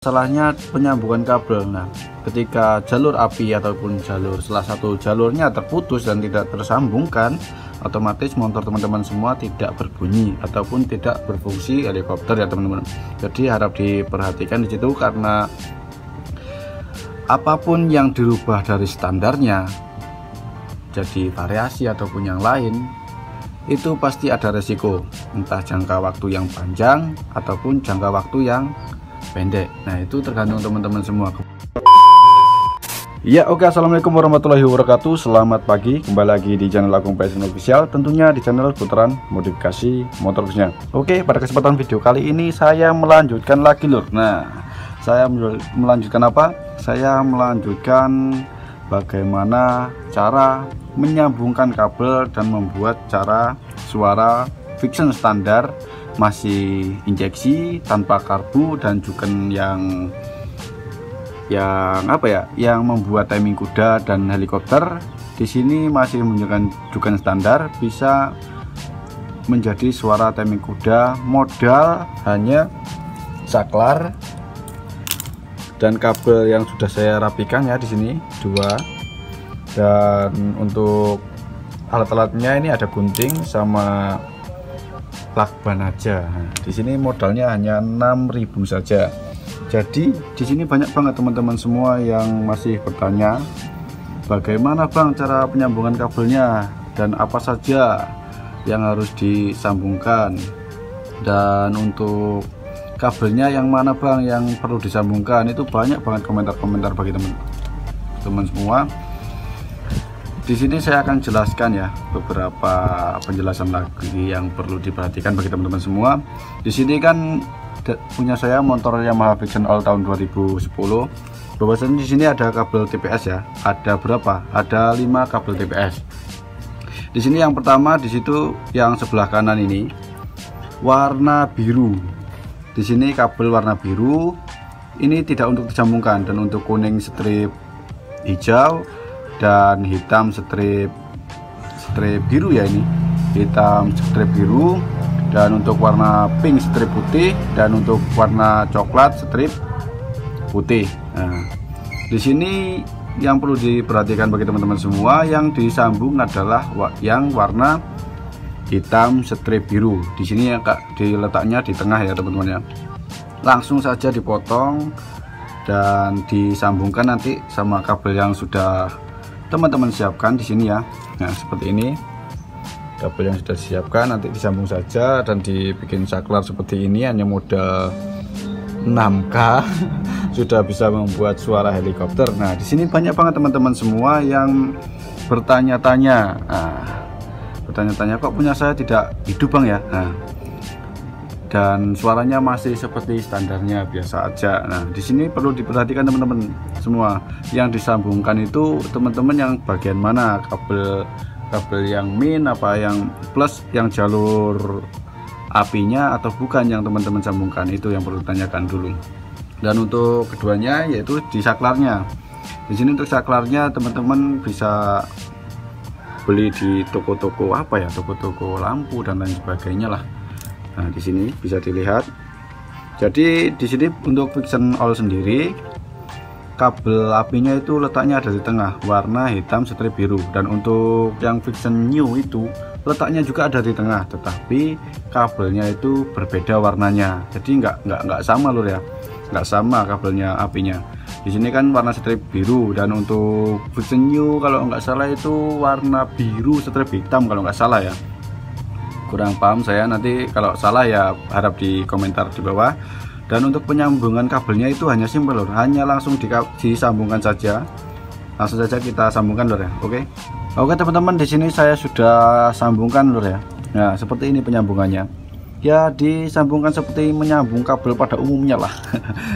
Masalahnya penyambungan kabel. Nah, ketika jalur api ataupun salah satu jalurnya terputus dan tidak tersambungkan, otomatis motor teman-teman semua tidak berbunyi ataupun tidak berfungsi helikopter ya teman-teman. Jadi harap diperhatikan di situ, karena apapun yang dirubah dari standarnya jadi variasi ataupun yang lain, itu pasti ada resiko, entah jangka waktu yang panjang ataupun jangka waktu yang pendek. Nah, itu tergantung teman-teman semua. Ya, oke, assalamualaikum warahmatullahi wabarakatuh. Selamat pagi, kembali lagi di channel Agung PSN Official, tentunya di channel putaran modifikasi motor khususnya. Oke, pada kesempatan video kali ini saya melanjutkan lagi lur. Nah, saya melanjutkan apa? Saya melanjutkan bagaimana cara menyambungkan kabel dan membuat cara suara Vixen standar, masih injeksi tanpa karbu, dan juga yang apa ya, yang membuat timing kuda dan helikopter. Di sini masih menggunakan juga standar, bisa menjadi suara timing kuda, modal hanya saklar dan kabel yang sudah saya rapikan ya di sini dua. Dan untuk alat-alatnya ini ada gunting sama lakban aja. Nah, di sini modalnya hanya 6.000 saja. Jadi di sini banyak banget teman-teman semua yang masih bertanya, bagaimana bang cara penyambungan kabelnya dan apa saja yang harus disambungkan, dan untuk kabelnya yang mana bang yang perlu disambungkan. Itu banyak banget komentar-komentar bagi teman-teman semua. Di sini saya akan jelaskan ya beberapa penjelasan lagi yang perlu diperhatikan bagi teman-teman semua. Di sini kan punya saya motor Yamaha Vixen All tahun 2010. Bahwasanya di sini ada kabel TPS ya. Ada berapa? Ada 5 kabel TPS. Di sini yang pertama, di situ yang sebelah kanan ini warna biru. Di sini kabel warna biru ini tidak untuk disambungkan, dan untuk kuning strip hijau dan hitam strip biru ya, ini hitam strip biru, dan untuk warna pink strip putih, dan untuk warna coklat strip putih. Nah, di sini yang perlu diperhatikan bagi teman-teman semua, yang disambung adalah yang warna hitam strip biru. Di sini ya kak, diletaknya di tengah ya teman-teman ya. Langsung saja dipotong dan disambungkan nanti sama kabel yang sudah teman-teman siapkan di sini ya. Nah, seperti ini kabel yang sudah disiapkan, nanti disambung saja dan dibikin saklar seperti ini, hanya modal 6K sudah bisa membuat suara helikopter. Nah, di sini banyak banget teman-teman semua yang bertanya-tanya. Bertanya-tanya, kok punya saya tidak hidup bang ya? Nah, dan suaranya masih seperti standarnya biasa aja. Nah, di sini perlu diperhatikan teman-teman semua, yang disambungkan itu teman-teman yang bagian mana, kabel yang min apa yang plus, yang jalur apinya atau bukan yang teman-teman sambungkan, itu yang perlu ditanyakan dulu. Dan untuk keduanya yaitu di saklarnya. Di sini untuk saklarnya teman-teman bisa beli di toko-toko apa ya, toko-toko lampu dan lain sebagainya lah. Nah, di sini bisa dilihat. Jadi di sini untuk Vixen All sendiri kabel apinya itu letaknya ada di tengah, warna hitam strip biru. Dan untuk yang Vixen New itu letaknya juga ada di tengah, tetapi kabelnya itu berbeda warnanya. Jadi nggak sama lur ya, nggak sama kabelnya apinya. Di sini kan warna strip biru, dan untuk Vixen New kalau nggak salah itu warna biru strip hitam kalau nggak salah ya. Kurang paham saya, nanti kalau salah ya harap di komentar di bawah. Dan untuk penyambungan kabelnya itu hanya simpel lor, hanya langsung disambungkan saja. Langsung saja kita sambungkan lor ya. Oke teman-teman, di sini saya sudah sambungkan lor ya. Nah, seperti ini penyambungannya. Ya, disambungkan seperti menyambung kabel pada umumnya lah.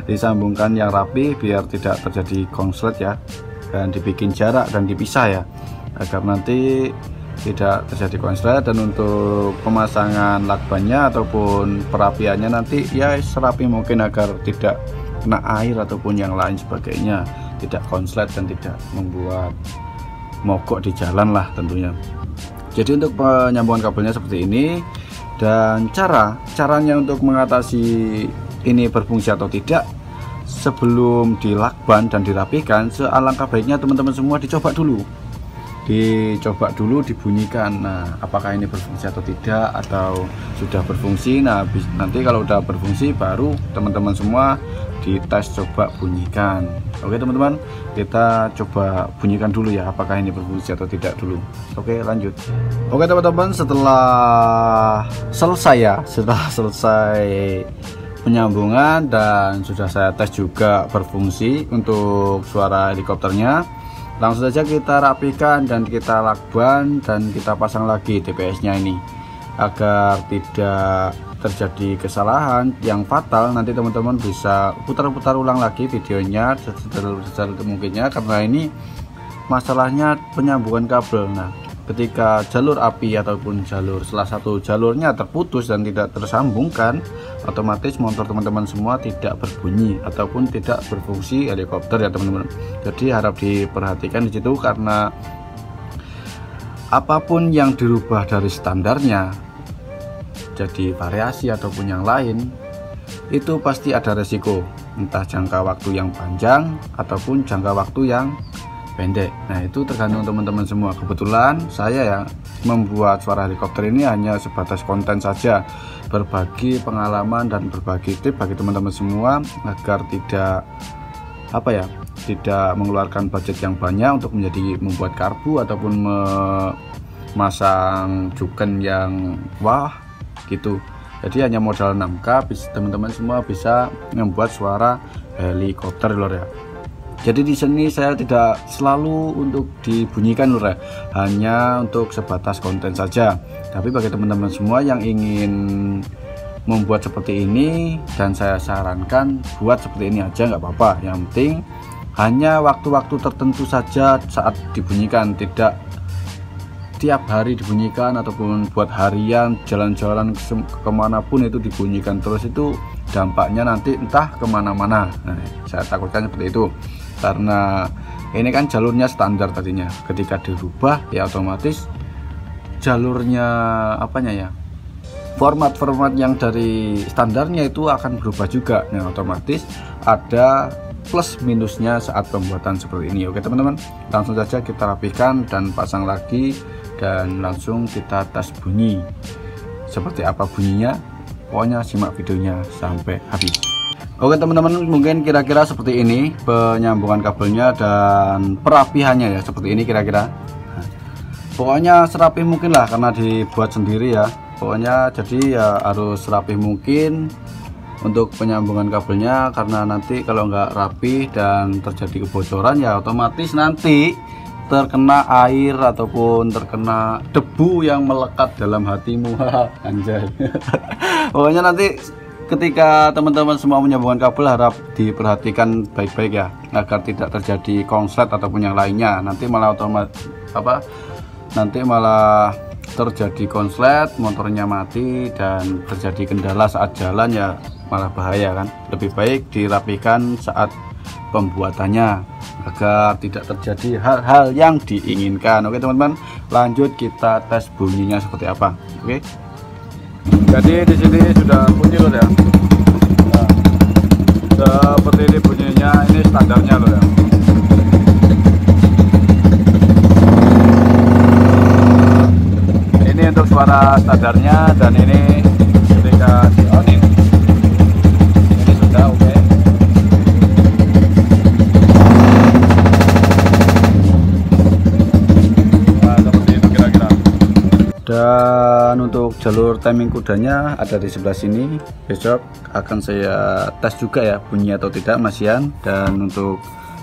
Disambungkan yang rapi biar tidak terjadi konslet ya, dan dibikin jarak dan dipisah ya, agar nanti tidak terjadi konslet. Dan untuk pemasangan lakbannya ataupun perapiannya nanti ya serapi mungkin, agar tidak kena air ataupun yang lain sebagainya, tidak konslet dan tidak membuat mogok di jalan lah tentunya. Jadi untuk penyambungan kabelnya seperti ini. Dan caranya untuk mengatasi ini berfungsi atau tidak, sebelum dilakban dan dirapikan, sealangkah baiknya teman-teman semua dicoba dulu dibunyikan. Nah, apakah ini berfungsi atau tidak, atau sudah berfungsi. Nah, nanti kalau udah berfungsi baru teman-teman semua dites coba bunyikan. Oke teman-teman, kita coba bunyikan dulu ya, apakah ini berfungsi atau tidak dulu. Oke, lanjut. Oke teman-teman, setelah selesai penyambungan dan sudah saya tes juga berfungsi untuk suara helikopternya, langsung saja kita rapikan dan kita lakban dan kita pasang lagi TPS nya ini, agar tidak terjadi kesalahan yang fatal. Nanti teman-teman bisa putar-putar ulang lagi videonya sedetail mungkinnya, karena ini masalahnya penyambungan kabel. Nah, ketika jalur api ataupun salah satu jalurnya terputus dan tidak tersambungkan, otomatis motor teman-teman semua tidak berbunyi ataupun tidak berfungsi helikopter ya teman-teman. Jadi harap diperhatikan di situ, karena apapun yang dirubah dari standarnya jadi variasi ataupun yang lain, itu pasti ada resiko, entah jangka waktu yang panjang ataupun jangka waktu yang pendek. Nah, itu tergantung teman-teman semua. Kebetulan saya ya membuat suara helikopter ini hanya sebatas konten saja, berbagi pengalaman dan berbagi tips bagi teman-teman semua, agar tidak mengeluarkan budget yang banyak untuk membuat karbu ataupun memasang juken yang wah gitu. Jadi hanya modal 6K teman-teman semua bisa membuat suara helikopter lor ya. Jadi di sini saya tidak selalu untuk dibunyikan lor ya, hanya untuk sebatas konten saja. Tapi bagi teman-teman semua yang ingin membuat seperti ini, dan saya sarankan buat seperti ini aja nggak apa-apa. Yang penting hanya waktu-waktu tertentu saja saat dibunyikan, tidak tiap hari dibunyikan ataupun buat harian jalan-jalan kemanapun itu dibunyikan terus, itu dampaknya nanti entah kemana-mana. Nah, saya takutkan seperti itu, karena ini kan jalurnya standar tadinya, ketika dirubah ya otomatis jalurnya format yang dari standarnya itu akan berubah juga. Nah, otomatis ada plus minusnya saat pembuatan seperti ini. Oke teman-teman, langsung saja kita rapikan dan pasang lagi, dan langsung kita tes bunyi seperti apa bunyinya. Pokoknya simak videonya sampai habis. Oke teman-teman, mungkin kira-kira seperti ini penyambungan kabelnya dan perapihannya ya, seperti ini kira-kira. Pokoknya serapih mungkin lah, karena dibuat sendiri ya. Pokoknya jadi ya harus serapih mungkin untuk penyambungan kabelnya, karena nanti kalau nggak rapi dan terjadi kebocoran ya otomatis nanti terkena air ataupun terkena debu yang melekat dalam hatimu. Anjay. Pokoknya nanti ketika teman-teman semua menyambungkan kabel harap diperhatikan baik-baik ya, agar tidak terjadi konslet ataupun yang lainnya. Nanti malah terjadi konslet, motornya mati dan terjadi kendala saat jalan ya malah bahaya kan. Lebih baik dirapikan saat pembuatannya agar tidak terjadi hal-hal yang diinginkan. Oke teman-teman, lanjut kita tes bunyinya seperti apa. Oke, jadi di sini sudah bunyi loh ya. Nah, seperti ini bunyinya, ini standarnya loh ya. Ini untuk suara standarnya, dan ini ketika di on ini sudah oke. Dan untuk jalur timing kudanya ada di sebelah sini. Besok akan saya tes juga ya bunyi atau tidak masian. Dan untuk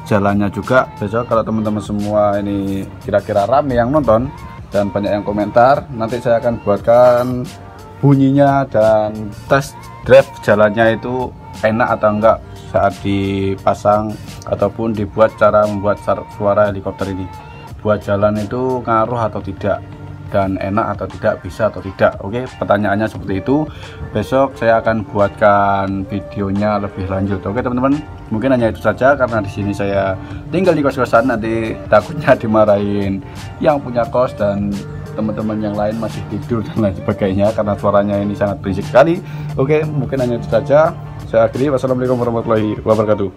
jalannya juga besok, kalau teman-teman semua ini kira-kira rame yang nonton dan banyak yang komentar, nanti saya akan buatkan bunyinya dan tes drive jalannya itu enak atau enggak saat dipasang ataupun dibuat, cara membuat suara helikopter ini. Buat jalan itu ngaruh atau tidak, dan enak atau tidak, bisa atau tidak. Oke, pertanyaannya seperti itu. Besok saya akan buatkan videonya lebih lanjut. Oke teman-teman, mungkin hanya itu saja, karena di sini saya tinggal di kos-kosan, nanti takutnya dimarahin yang punya kos dan teman-teman yang lain masih tidur dan lain sebagainya karena suaranya ini sangat berisik sekali. Oke, mungkin hanya itu saja. Saya akhiri. Wassalamualaikum warahmatullahi wabarakatuh.